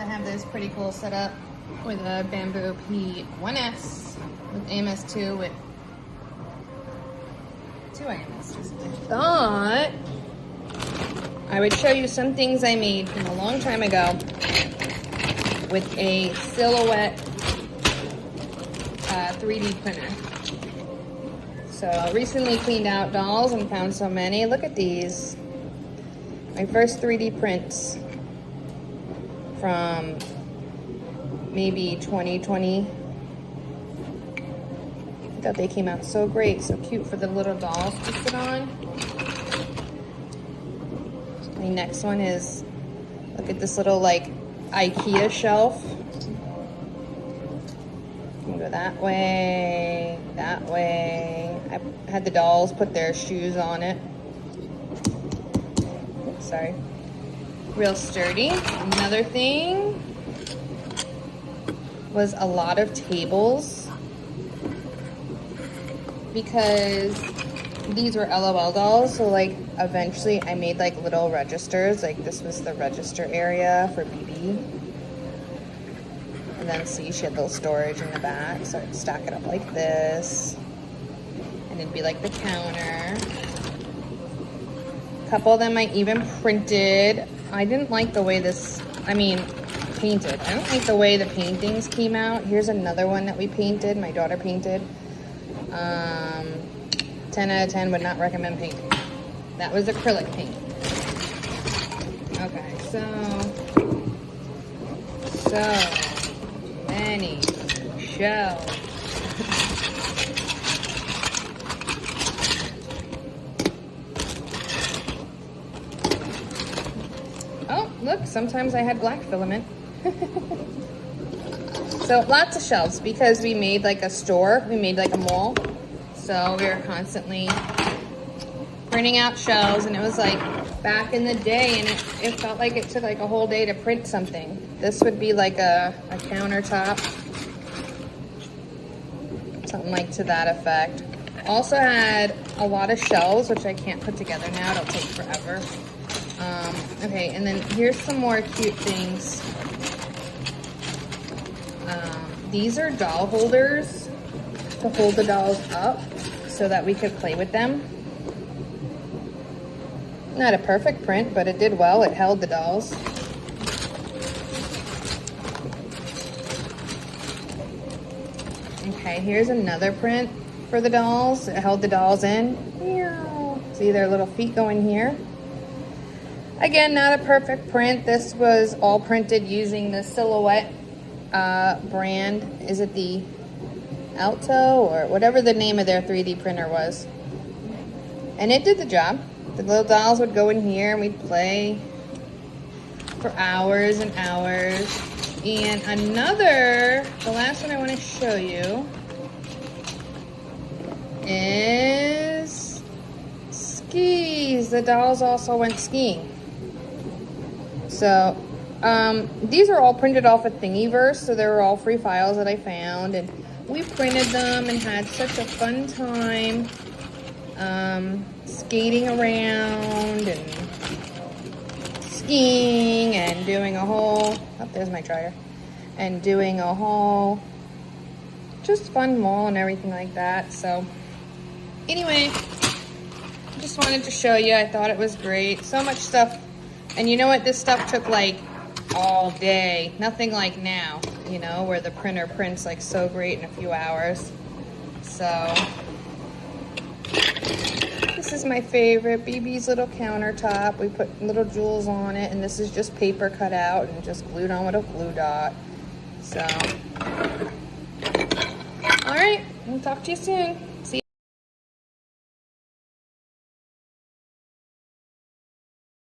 have this pretty cool setup with a Bamboo P1S with AMS2 with 2 AMSs. I thought I would show you some things I made from a long time ago with a Silhouette 3D printer. So I recently cleaned out dolls and found so many. Look at these. My first 3D prints from maybe 2020. I thought they came out so great, so cute for the little dolls to sit on. My next one is, look at this little like IKEA shelf. You can go that way, that way. I had the dolls put their shoes on it. Oops, sorry. Real sturdy. Another thing was a lot of tables, because these were LOL dolls, so like eventually I made like little registers. Like this was the register area for BB. And then see, she had little storage in the back, so I'd stack it up like this. And it'd be like the counter. A couple of them I even printed. I didn't like the way this, painted. I don't like the way the paintings came out. Here's another one that we painted, my daughter painted. 10 out of 10, would not recommend painting. That was acrylic paint. Okay, so many shells. Oh, look, sometimes I had black filament. So lots of shelves, because we made like a store, we made like a mall. So we were constantly printing out shelves, and it was like back in the day, and it felt like it took like a whole day to print something. This would be like a countertop, something like to that effect. Also had a lot of shelves, which I can't put together now, it'll take forever. Okay, and then here's some more cute things. These are doll holders to hold the dolls up so that we could play with them. Not a perfect print, but it did well. It held the dolls. Okay, here's another print for the dolls. It held the dolls in. Meow. See their little feet going here. Again, not a perfect print. This was all printed using the Silhouette brand. Is it the Alta or whatever the name of their 3D printer was? And it did the job. The little dolls would go in here and we'd play for hours and hours. And the last one I want to show you is skis. The dolls also went skiing. So these are all printed off of Thingiverse, so they were all free files that I found, and we printed them and had such a fun time skating around and skiing and doing a whole, oh, there's my dryer, and doing a whole just fun mall and everything like that. So anyway, just wanted to show you. I thought it was great. So much stuff. And you know what? This stuff took like all day. Nothing like now, you know, where the printer prints like so great in a few hours. So this is my favorite, BB's little countertop. We put little jewels on it, and this is just paper cut out and just glued on with a glue dot. So, all right, I'll talk to you soon.